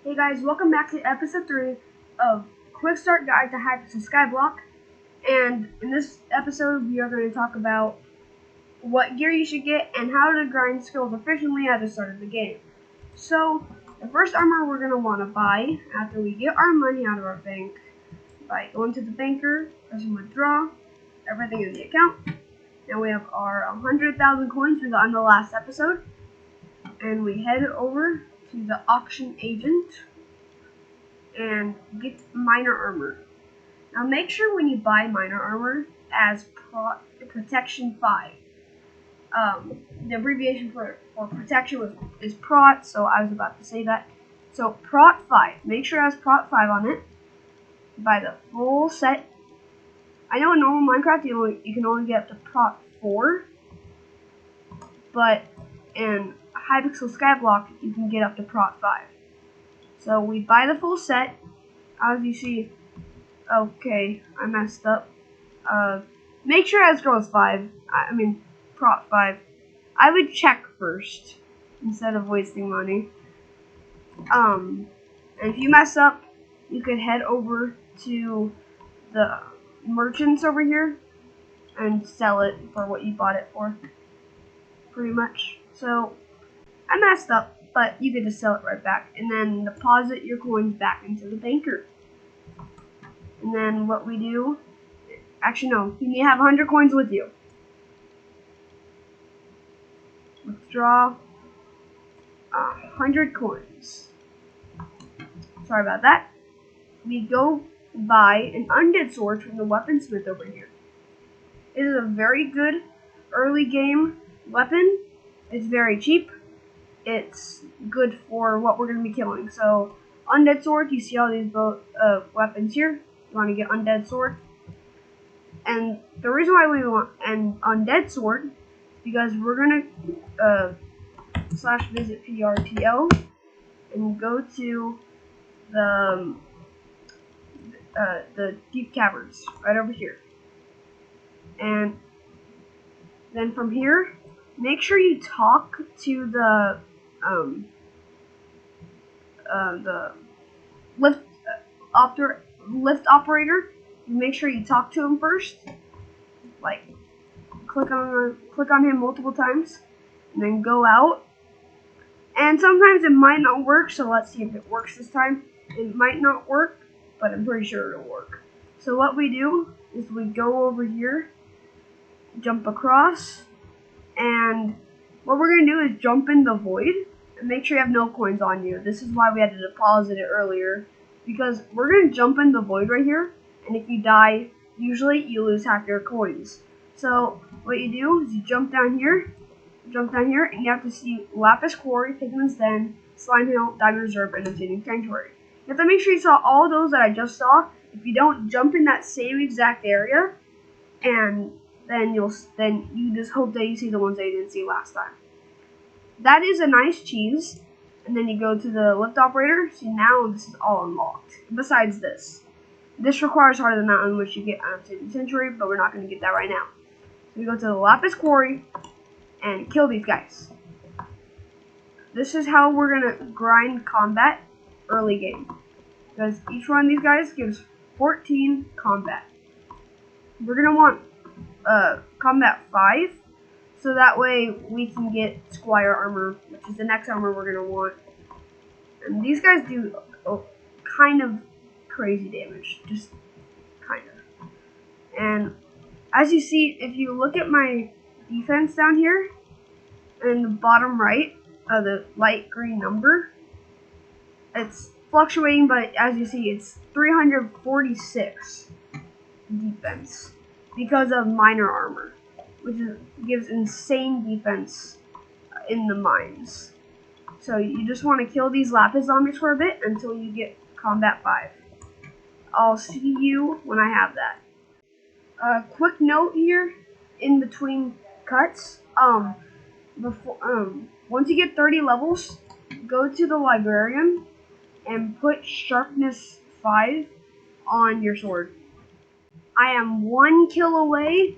Hey guys, welcome back to episode 3 of Quick Start Guide to Hypixel Skyblock. And in this episode, we are going to talk about what gear you should get and how to grind skills efficiently at the start of the game. So, the first armor we're going to want to buy after we get our money out of our bank by going to the banker, pressing withdraw, everything in the account. Now we have our 100,000 coins we got in the last episode. And we head over to the auction agent and get minor armor. Now make sure when you buy minor armor as protection 5. The abbreviation for protection is prot, so I was about to say that. So prot 5. Make sure it has prot 5 on it. Buy the full set. I know in normal Minecraft you can only get up to prot 4, but in Hypixel Skyblock you can get up to prot 5. So we buy the full set. As you see, okay, I messed up. Make sure it has growth 5. I mean, prot 5. I would check first instead of wasting money. And if you mess up, you could head over to the merchants over here and sell it for what you bought it for. Pretty much. So I messed up, but you could just sell it right back and then deposit your coins back into the banker. And then what we do, actually no, you need to have 100 coins with you. Withdraw 100 coins. Sorry about that. We go buy an undead sword from the weaponsmith over here. It is a very good early game weapon. It's very cheap. It's good for what we're going to be killing. So, undead sword, you see all these weapons here. You want to get undead sword. And the reason why we want an undead sword is because we're going to /visit PRTL and go to the deep caverns right over here. And then from here, make sure you talk to the lift operator. Make sure you talk to him first. Like, click on him multiple times, and then go out. And sometimes it might not work, so let's see if it works this time. It might not work, but I'm pretty sure it'll work. So what we do is we go over here, jump across, and what we're going to do is jump in the void and make sure you have no coins on you. This is why we had to deposit it earlier, because we're going to jump in the void right here, and if you die, usually you lose half your coins. So what you do is you jump down here, and you have to see Lapis Quarry, Pigman's Den, Slime Hill, Diamond Reserve, and Obsidian Sanctuary. You have to make sure you saw all those that I just saw. If you don't, jump in that same exact area, and then you just hope that you see the ones that you didn't see last time. That is a nice cheese. And then you go to the lift operator. See, now this is all unlocked. Besides this requires Heart of the Mountain, which you get on Obsidian Sanctuary, but we're not going to get that right now. So we go to the Lapis Quarry and kill these guys. This is how we're going to grind combat early game, because each one of these guys gives 14 combat. We're going to want combat 5, so that way we can get Squire armor, which is the next armor we're going to want. And these guys do kind of crazy damage, just kind of. And as you see, if you look at my defense down here, in the bottom right of the light green number, it's fluctuating, but as you see, it's 346 defense because of minor armor, which gives insane defense in the mines. So you just want to kill these lapis zombies for a bit until you get combat 5. I'll see you when I have that. Quick note here, in between cuts, once you get 30 levels, go to the librarian and put sharpness 5 on your sword. I am 1 kill away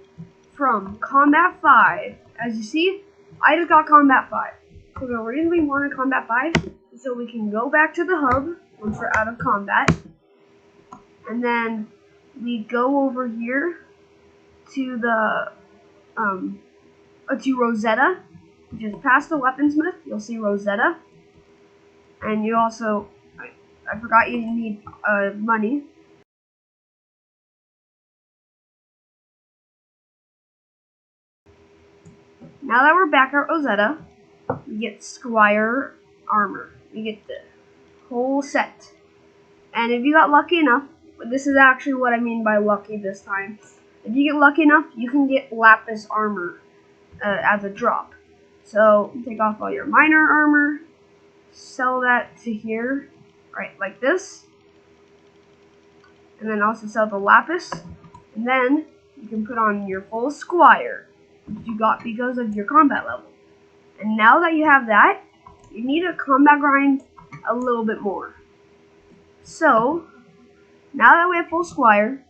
from combat 5. As you see, I just got combat 5. So the reason we wanted combat 5 is So we can go back to the hub once we're out of combat. And then we go over here to the to Rosetta, which is past the weaponsmith. You'll see Rosetta, and you also, I forgot you need money. Now that we're back at Rosetta, we get Squire armor. We get the whole set, and if you got lucky enough, this is actually what I mean by lucky this time. If you get lucky enough, you can get Lapis armor as a drop. So take off all your minor armor, sell that to here, right, like this, and then also sell the Lapis, and then you can put on your full Squire, which you got because of your combat level. And now that you have that, you need to combat grind a little bit more. So now that we have full Squire,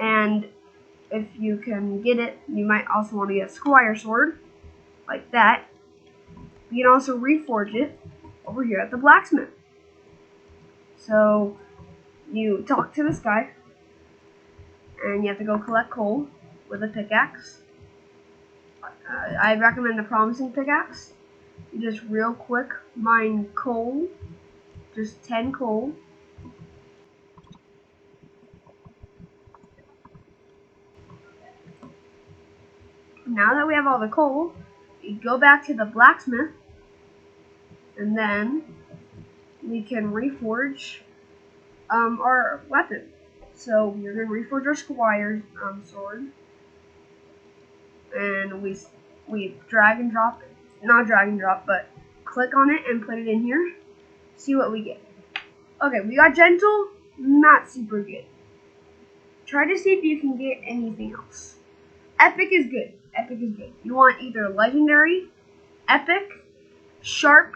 and if you can get it, you might also want to get a Squire sword, like that. You can also reforge it over here at the blacksmith. So you talk to this guy, and you have to go collect coal with a pickaxe. I recommend the promising pickaxe. You just real quick mine coal, just 10 coal. Now that we have all the coal, we go back to the blacksmith, and then we can reforge our weapon. So we're going to reforge our Squire's sword, and we drag and drop, not drag and drop, but click on it and put it in here. See what we get. Okay, we got gentle, not super good. Try to see if you can get anything else. Epic is good. Epic is good. You want either legendary, epic, sharp,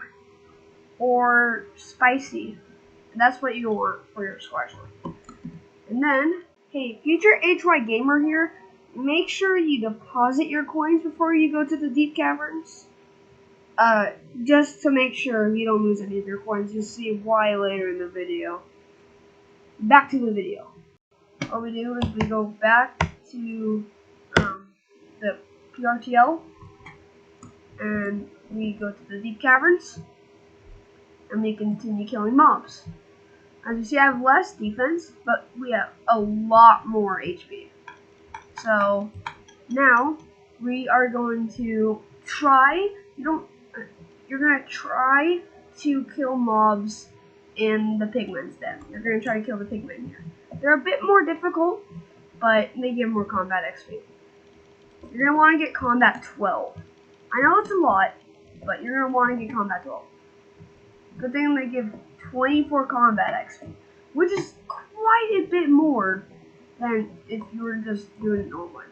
or spicy. And that's what you want for your Squire sword. And then, hey, future HY gamer here, make sure you deposit your coins before you go to the deep caverns. Just to make sure you don't lose any of your coins. You'll see why later in the video. Back to the video. What we do is we go back to the PRTL, and we go to the deep caverns, and we continue killing mobs. As you see, I have less defense, but we have a lot more HP. So now we are going to try. You're gonna try to kill mobs in the pigmen's den. You're gonna try to kill the pigmen here. They're a bit more difficult, but they give more combat XP. You're going to want to get combat 12. I know it's a lot, but you're going to want to get combat 12. Good thing they give 24 combat XP, which is quite a bit more than if you were just doing it normally.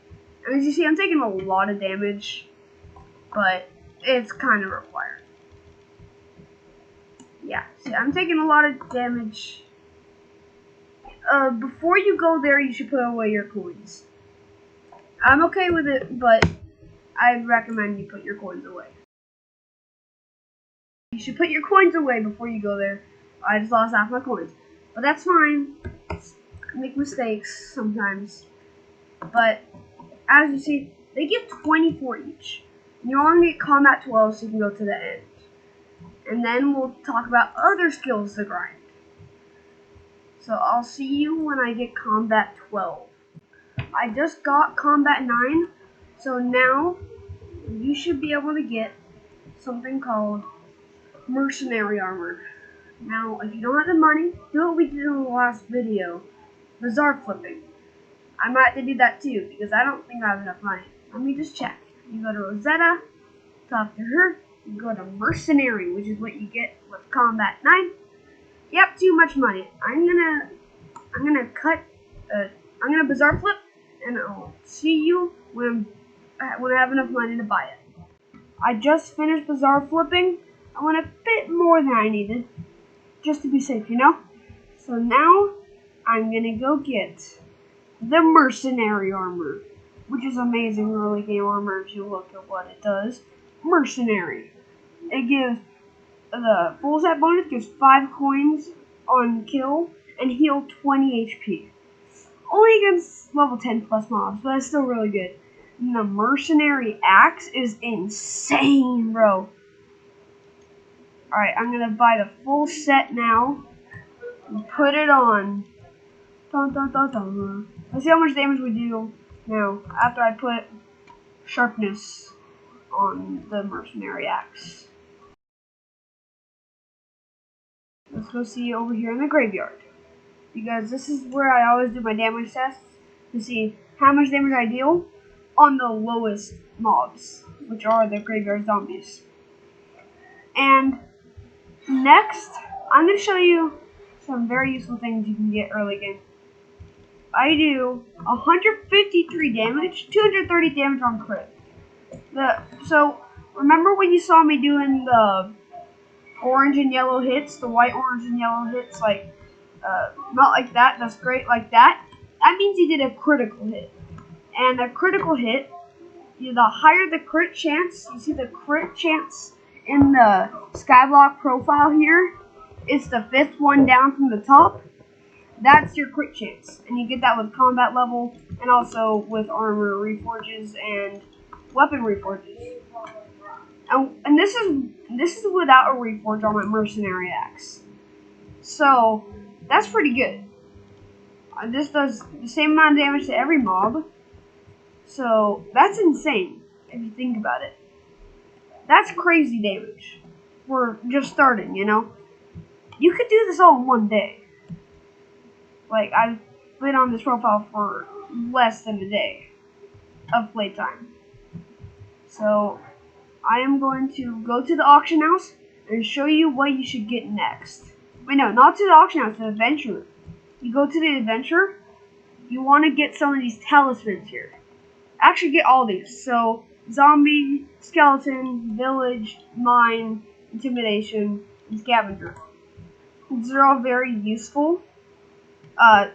And as you see, I'm taking a lot of damage, but it's kind of required. Yeah, see, I'm taking a lot of damage. Before you go there, you should put away your coins. I'm okay with it, but I'd recommend you put your coins away. You should put your coins away before you go there. I just lost half my coins. But that's fine. I make mistakes sometimes. But, as you see, they give 24 each. You only get combat 12 so you can go to the end. And then we'll talk about other skills to grind. So I'll see you when I get combat 12. I just got combat 9, so now you should be able to get something called mercenary armor. Now, if you don't have the money, do what we did in the last video, bazaar flipping. I might have to do that too, because I don't think I have enough money. Let me just check. You go to Rosetta, talk to her, you go to mercenary, which is what you get with combat 9. Yep, too much money. I'm gonna bazaar flip, and I'll see you when I have enough money to buy it. I just finished bazaar flipping. I want a bit more than I needed, just to be safe, you know? So now, I'm gonna go get the mercenary armor, which is amazing early game armor if you look at what it does. Mercenary. It gives the full set bonus gives 5 coins on kill and heal 20 HP. Only against level 10 plus mobs, but it's still really good. And the mercenary axe is insane, bro. Alright, I'm gonna buy the full set now and put it on. Dun, dun, dun, dun. Let's see how much damage we do now after I put sharpness on the mercenary axe. Let's go see over here in the graveyard, because this is where I always do my damage tests to see how much damage I deal on the lowest mobs, which are the graveyard zombies. And next, I'm going to show you some very useful things you can get early game. I do 153 damage, 230 damage on crit. So, remember when you saw me doing the orange and yellow hits, the white, orange, and yellow hits, like, not like that, that's great, like that? That means you did a critical hit. And a critical hit, the higher the crit chance, you see the crit chance in the Skyblock profile here, it's the 5th one down from the top. That's your crit chance, and you get that with combat level, and also with armor reforges and weapon reforges. And this is without a reforge on my mercenary axe. So that's pretty good. This does the same amount of damage to every mob. So that's insane if you think about it. That's crazy damage for just starting, you know? You could do this all in one day. Like, I've been on this profile for less than a day of playtime. So, I am going to go to the auction house and show you what you should get next. Wait, no, not to the auction house, the adventure. You go to the adventure, you want to get some of these talismans here. Actually, get all these. So, zombie, skeleton, village, mine, intimidation, and scavenger. These are all very useful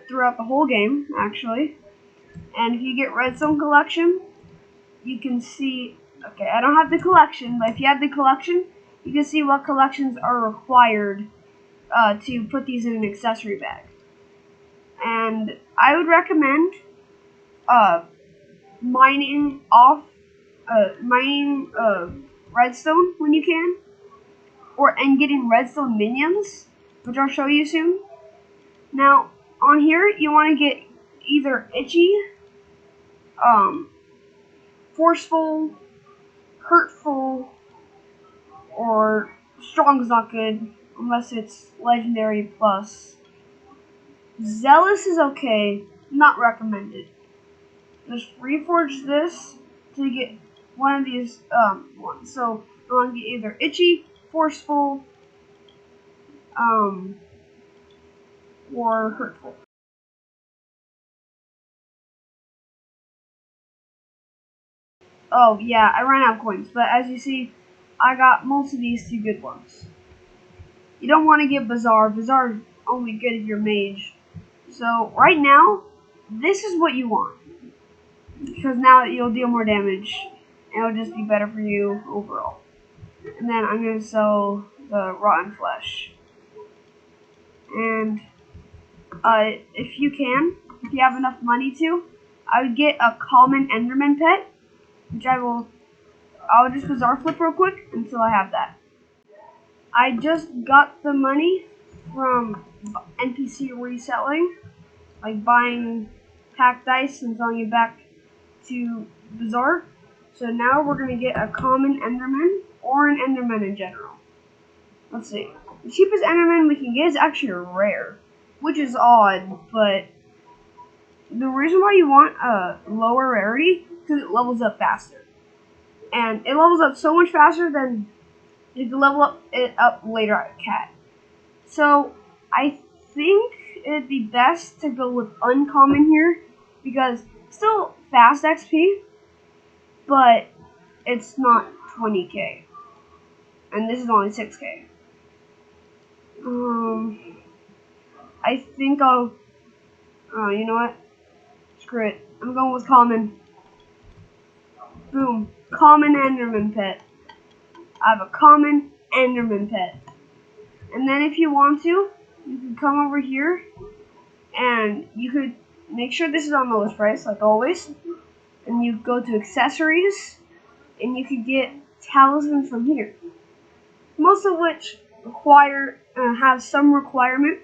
throughout the whole game, actually. And if you get redstone collection, you can see, okay, I don't have the collection, but if you have the collection, you can see what collections are required to put these in an accessory bag. And I would recommend mining redstone when you can, and getting redstone minions, which I'll show you soon. Now, on here, you want to get either itchy, forceful, hurtful, or strong is not good unless it's legendary plus. Zealous is okay, not recommended. Just reforge this to get one of these ones. So you want to get either itchy, forceful, or hurtful. Oh yeah, I ran out of coins, but as you see, I got most of these 2 good ones. You don't want to get Bazaar. Bazaar is only good if you're mage. So right now, this is what you want, because now you'll deal more damage, and it'll just be better for you overall. And then I'm going to sell the rotten flesh. And if you have enough money to, I would get a common Enderman pet, which I'll just Bazaar flip real quick until I have that. I just got the money from NPC reselling, like buying packed dice and selling it back to Bazaar. So now we're going to get a common Enderman, or an Enderman in general. Let's see. The cheapest Enderman we can get is actually rare, which is odd, but the reason why you want a lower rarity is because it levels up faster. And it levels up so much faster than you can level it up later at Cat. So I think it'd be best to go with uncommon here, because it's still fast XP, but it's not 20k. And this is only 6k. I think I'll, you know what? Screw it. I'm going with common. Boom. Common Enderman pet. I have a common Enderman pet. And then if you want to, you can come over here and you could make sure this is on lowest price, like always. And you go to accessories, and you could get talismans from here. Most of which have some requirement,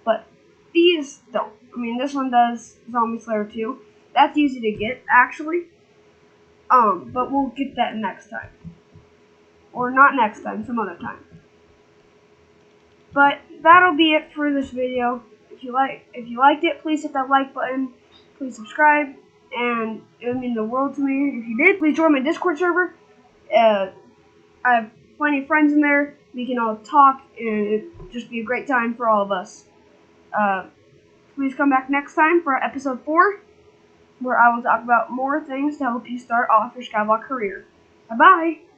but these don't. I mean, this one does, Zombie Slayer 2. That's easy to get, actually. But we'll get that next time. Or not next time, some other time. But that'll be it for this video. If you liked it, please hit that like button. Please subscribe, and it would mean the world to me if you did. Please join my Discord server. I have plenty of friends in there. We can all talk, and it'd just be a great time for all of us. Please come back next time for episode 4, where I will talk about more things to help you start off your Skyblock career. Bye-bye!